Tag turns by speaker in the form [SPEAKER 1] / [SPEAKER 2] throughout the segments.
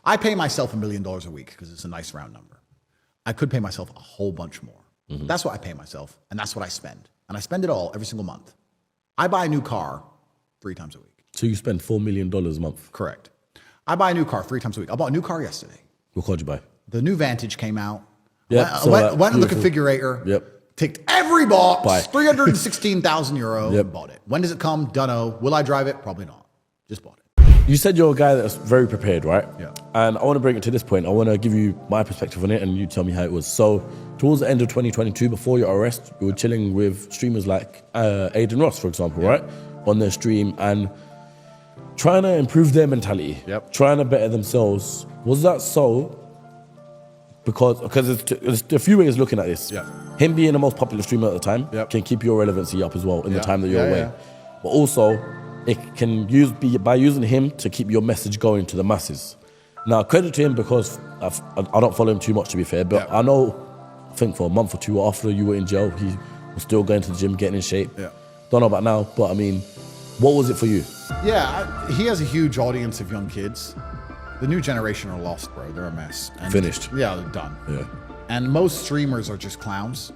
[SPEAKER 1] I pay myself $1 million a week because it's a nice round number. I could pay myself a whole bunch more. That's what I pay myself, and that's what I spend. And I spend it all every single month. I buy a new car 3 times a week.
[SPEAKER 2] So you spend $4 million a month?
[SPEAKER 1] Correct. I buy a new car 3 times a week. I bought a new car yesterday.
[SPEAKER 2] What car did you buy?
[SPEAKER 1] The new Vantage came out.
[SPEAKER 2] Yep,
[SPEAKER 1] Went on the configurator.
[SPEAKER 2] Yep.
[SPEAKER 1] Ticked every box.
[SPEAKER 2] Buy.
[SPEAKER 1] 316,000 euro.
[SPEAKER 2] Yep.
[SPEAKER 1] Bought it. When does it come? Dunno. Will I drive it? Probably not. Just bought it.
[SPEAKER 2] You said you're a guy that's very prepared, right?
[SPEAKER 1] Yeah.
[SPEAKER 2] And I want to bring it to this point. I want to give you my perspective on it and you tell me how it was. So towards the end of 2022, before your arrest, you were chilling with streamers like Adin Ross, for example, right? On their stream and trying to improve their mentality, trying to better themselves. Was that so? Because there's a few ways looking at this. Him being the most popular streamer at the time can keep your relevancy up as well in the time that you're away. But also, it can be by using him to keep your message going to the masses. Now, credit to him because I don't follow him too much, to be fair, but I think for a month or two after you were in jail, he was still going to the gym, getting in shape. Don't know about now, but I mean, what was it for you?
[SPEAKER 1] Yeah, he has a huge audience of young kids. The new generation are lost, bro. They're a mess. And
[SPEAKER 2] finished.
[SPEAKER 1] Yeah, they're done.
[SPEAKER 2] Yeah.
[SPEAKER 1] And most streamers are just clowns,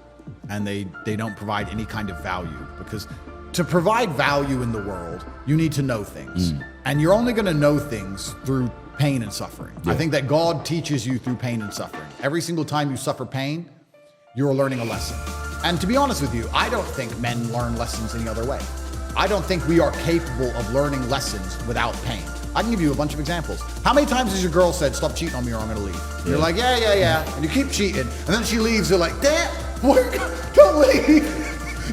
[SPEAKER 1] and they don't provide any kind of value, because to provide value in the world, you need to know things. And you're only going to know things through pain and suffering. I think that God teaches you through pain and suffering. Every single time you suffer pain, you're learning a lesson. And to be honest with you, I don't think men learn lessons any other way. I don't think we are capable of learning lessons without pain. I can give you a bunch of examples. How many times has your girl said, stop cheating on me or I'm gonna leave? And you're like, yeah. And you keep cheating. And then she leaves, you're like, damn, don't leave.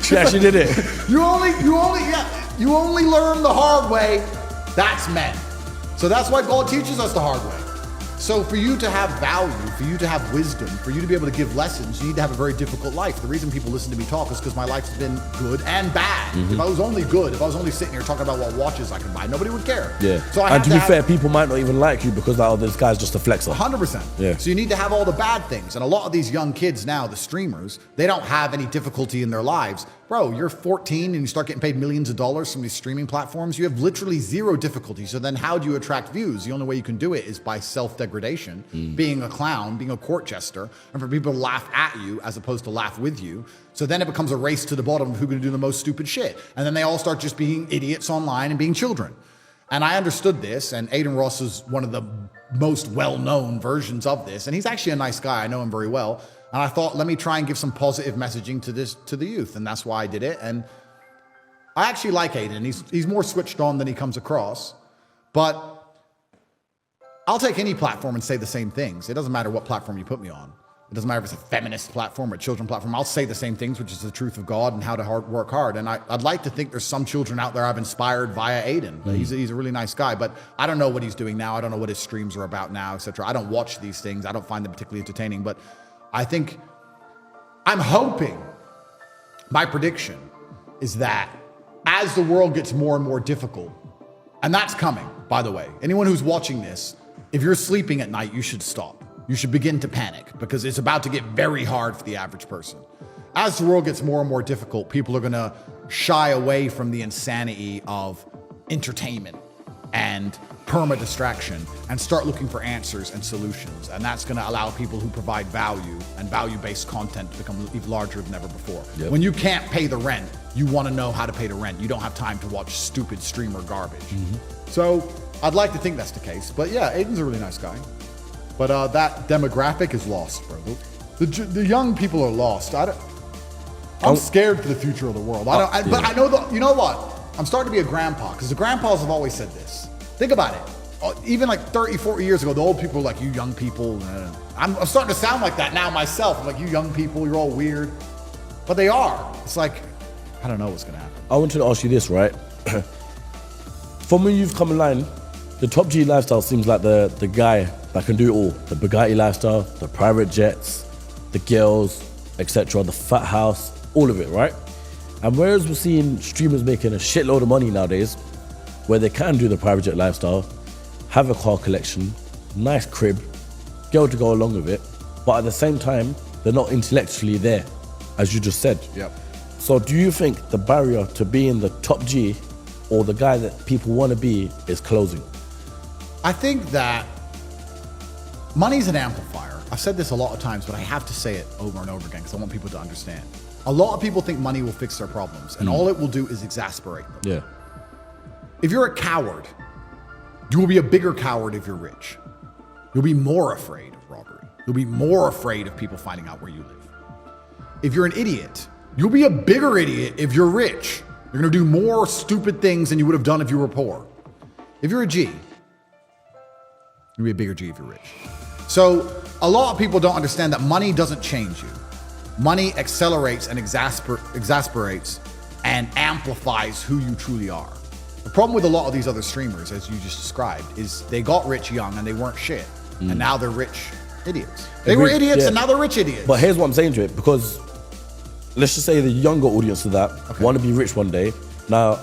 [SPEAKER 2] She actually did it.
[SPEAKER 1] You only learn the hard way. That's men. So that's why God teaches us the hard way. So for you to have value, for you to have wisdom, for you to be able to give lessons, you need to have a very difficult life. The reason people listen to me talk is because my life's been good and bad. If I was only good, if I was only sitting here talking about what watches I could buy, nobody would care. So
[SPEAKER 2] and to be fair, people might not even like you because this guy's just a flexer.
[SPEAKER 1] 100%.
[SPEAKER 2] Yeah.
[SPEAKER 1] So you need to have all the bad things. And a lot of these young kids now, the streamers, they don't have any difficulty in their lives. Bro, you're 14 and you start getting paid millions of dollars from these streaming platforms. You have literally zero difficulty. So then how do you attract views? The only way you can do it is by self-degradation, being a clown, being a court jester, and for people to laugh at you as opposed to laugh with you. So then it becomes a race to the bottom of who's going to do the most stupid shit. And then they all start just being idiots online and being children. And I understood this, and Adin Ross is one of the most well-known versions of this. And he's actually a nice guy. I know him very well. And I thought, let me try and give some positive messaging to the youth. And that's why I did it. And I actually like Adin. He's more switched on than he comes across. But I'll take any platform and say the same things. It doesn't matter what platform you put me on. It doesn't matter if it's a feminist platform or a children platform. I'll say the same things, which is the truth of God and how to work hard. And I'd like to think there's some children out there I've inspired via Adin. He's a really nice guy, but I don't know what he's doing now. I don't know what his streams are about now, etc. I don't watch these things. I don't find them particularly entertaining, but I'm hoping, my prediction is that as the world gets more and more difficult, and that's coming, by the way, anyone who's watching this, if you're sleeping at night, you should stop. You should begin to panic because it's about to get very hard for the average person. As the world gets more and more difficult, people are gonna shy away from the insanity of entertainment and perma-distraction and start looking for answers and solutions. And that's gonna allow people who provide value and value-based content to become even larger than ever before. When you can't pay the rent, you wanna know how to pay the rent. You don't have time to watch stupid streamer garbage. So I'd like to think that's the case. But yeah, Adin's a really nice guy. But that demographic is lost, bro. The young people are lost. I'm scared for the future of the world. But I know you know what? I'm starting to be a grandpa because the grandpas have always said this. Think about it. Even like 30, 40 years ago, the old people were like, you young people. I'm starting to sound like that now myself. I'm like, you young people, you're all weird. But they are. It's like, I don't know what's going to happen.
[SPEAKER 2] I wanted to ask you this, right? From when you've come in line, the top G lifestyle seems like the guy that can do it all. The Bugatti lifestyle, the private jets, the girls, etc., the fat house, all of it, right? And whereas we're seeing streamers making a shitload of money nowadays, where they can do the private jet lifestyle, have a car collection, nice crib, girl to go along with it, but at the same time, they're not intellectually there, as you just said. So do you think the barrier to being the top G or the guy that people want to be is closing?
[SPEAKER 1] I think that Money's an amplifier. I've said this a lot of times, but I have to say it over and over again because I want people to understand. A lot of people think money will fix their problems, and all it will do is exasperate them.
[SPEAKER 2] Yeah.
[SPEAKER 1] If you're a coward, you will be a bigger coward if you're rich. You'll be more afraid of robbery. You'll be more afraid of people finding out where you live. If you're an idiot, you'll be a bigger idiot if you're rich. You're going to do more stupid things than you would have done if you were poor. If you're a G, you'll be a bigger G if you're rich. So a lot of people don't understand that money doesn't change you. Money accelerates and exasperates and amplifies who you truly are. The problem with a lot of these other streamers, as you just described, is they got rich young and they weren't shit. And now they're rich idiots. They were idiots and now they're rich idiots.
[SPEAKER 2] But here's what I'm saying to it, because let's just say the younger audience of that want to be rich one day. Now,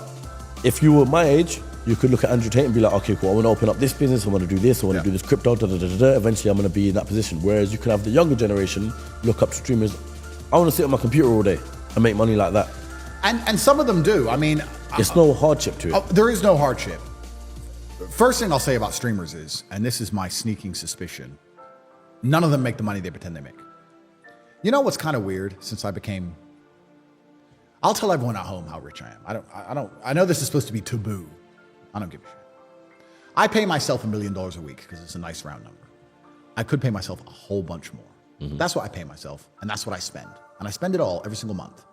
[SPEAKER 2] if you were my age, you could look at Andrew Tate and be like, okay, cool, I want to open up this business, I want to do this, I want to do this crypto, eventually I'm going to be in that position. Whereas you can have the younger generation look up to streamers, I want to sit on my computer all day and make money like that.
[SPEAKER 1] And some of them do. I mean,
[SPEAKER 2] it's no hardship to it.
[SPEAKER 1] There is no hardship. First thing I'll say about streamers is, and this is my sneaking suspicion, none of them make the money they pretend they make. You know what's kind of weird since I became... I'll tell everyone at home how rich I am. I know this is supposed to be taboo. I don't give a shit. I pay myself $1 million a week because it's a nice round number. I could pay myself a whole bunch more. That's what I pay myself, and that's what I spend. And I spend it all every single month.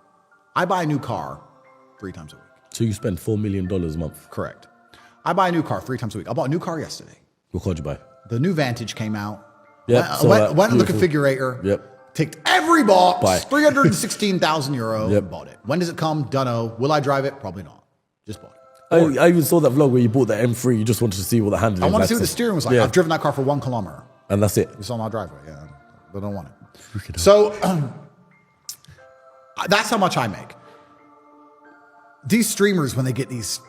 [SPEAKER 1] I buy a new car 3 times a week.
[SPEAKER 2] So you spend $4 million a month?
[SPEAKER 1] Correct. I buy a new car 3 times a week. I bought a new car yesterday.
[SPEAKER 2] What car did you buy?
[SPEAKER 1] The new Vantage came out.
[SPEAKER 2] Yep,
[SPEAKER 1] Went in the configurator.
[SPEAKER 2] Yep.
[SPEAKER 1] Ticked every box.
[SPEAKER 2] Buy.
[SPEAKER 1] 316,000 euro.
[SPEAKER 2] Yep.
[SPEAKER 1] Bought it. When does it come? Dunno. Will I drive it? Probably not. Just bought it.
[SPEAKER 2] I even saw that vlog where you bought the M3. You just wanted to see what the handling
[SPEAKER 1] I
[SPEAKER 2] was
[SPEAKER 1] want to
[SPEAKER 2] like.
[SPEAKER 1] see what the steering was like.
[SPEAKER 2] Yeah.
[SPEAKER 1] I've driven that car for 1 kilometer.
[SPEAKER 2] And that's it.
[SPEAKER 1] It's on my driveway. Yeah. But I don't want it. So that's how much I make. These streamers, when they get these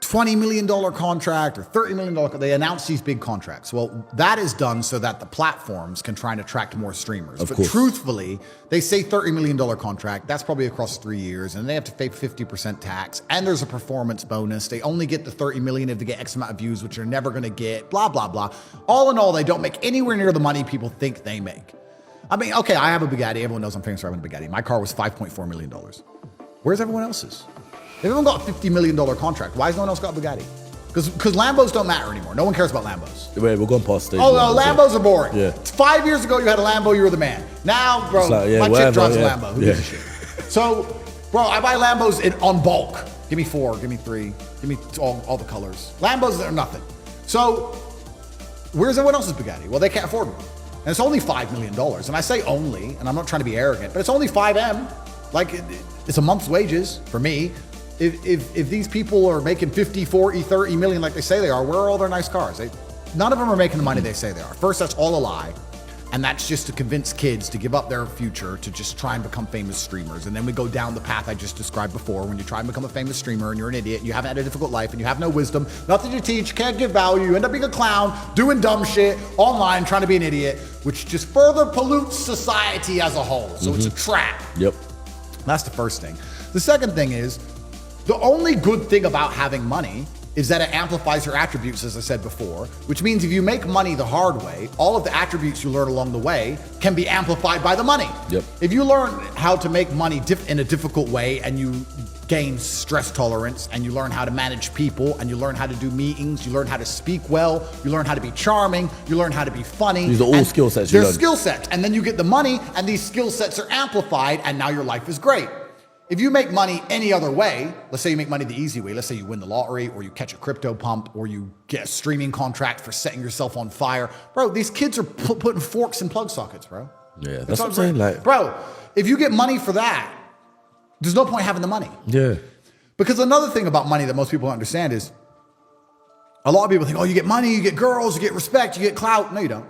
[SPEAKER 1] $20 million contract or $30 million, they announce these big contracts. Well, that is done so that the platforms can try and attract more streamers.
[SPEAKER 2] Of
[SPEAKER 1] but
[SPEAKER 2] course.
[SPEAKER 1] Truthfully, they say $30 million contract. That's probably across 3 years, and they have to pay 50% tax. And there's a performance bonus. They only get the 30 million if they get X amount of views, which you're never going to get. Blah blah blah. All in all, they don't make anywhere near the money people think they make. I mean, okay, I have a Bugatti. Everyone knows I'm famous for having a Bugatti. My car was $5.4 million. Where's everyone else's? Everyone got a $50 million contract. Why has no one else got a Bugatti? Because Lambos don't matter anymore. No one cares about Lambos.
[SPEAKER 2] Wait, we're going past stage.
[SPEAKER 1] Oh, no, Lambos are boring.
[SPEAKER 2] Yeah.
[SPEAKER 1] 5 years ago, you had a Lambo, you were the man. Now, bro,
[SPEAKER 2] like,
[SPEAKER 1] my chick drives a
[SPEAKER 2] yeah.
[SPEAKER 1] Lambo. Who gives a shit? So, bro, I buy Lambos on bulk. Give me 4, give me 3, give me all the colors. Lambos are nothing. So, where's everyone else's Bugatti? Well, they can't afford one. And it's only $5 million. And I say only, and I'm not trying to be arrogant, but it's only 5M. Like, it's a month's wages for me. If these people are making 50, 40, 30 million like they say they are, where are all their nice cars? None of them are making the money they say they are. First, that's all a lie. And that's just to convince kids to give up their future to just try and become famous streamers. And then we go down the path I just described before. When you try and become a famous streamer and you're an idiot, and you haven't had a difficult life, and you have no wisdom, nothing to teach, can't give value, you end up being a clown, doing dumb shit online, trying to be an idiot, which just further pollutes society as a whole. So it's a trap.
[SPEAKER 2] Yep.
[SPEAKER 1] That's the first thing. The second thing is, the only good thing about having money is that it amplifies your attributes, as I said before, which means if you make money the hard way, all of the attributes you learn along the way can be amplified by the money.
[SPEAKER 2] Yep.
[SPEAKER 1] If you learn how to make money in a difficult way and you gain stress tolerance and you learn how to manage people and you learn how to do meetings, you learn how to speak well, you learn how to be charming, you learn how to be funny.
[SPEAKER 2] These are all skill sets you learn.
[SPEAKER 1] They're skill sets. And then you get the money and these skill sets are amplified and now your life is great. If you make money any other way, let's say you make money the easy way, let's say you win the lottery or you catch a crypto pump or you get a streaming contract for setting yourself on fire. Bro, these kids are putting forks in plug sockets, bro.
[SPEAKER 2] Yeah, that's what I'm saying. Like,
[SPEAKER 1] bro, if you get money for that, there's no point having the money.
[SPEAKER 2] Yeah.
[SPEAKER 1] Because another thing about money that most people don't understand is a lot of people think, oh, you get money, you get girls, you get respect, you get clout. No, you don't.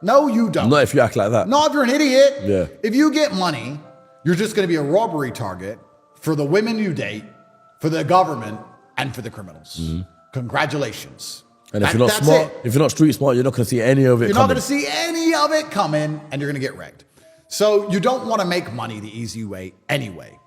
[SPEAKER 1] No, you don't.
[SPEAKER 2] Not if you act like that.
[SPEAKER 1] Not if you're an idiot.
[SPEAKER 2] Yeah.
[SPEAKER 1] If you get money, you're just going to be a robbery target for the women you date, for the government, and for the criminals. Congratulations.
[SPEAKER 2] And if you're not smart, if you're not street smart, you're not going to see any of it coming.
[SPEAKER 1] You're not going to see any of it coming, and you're going to get wrecked. So you don't want to make money the easy way anyway.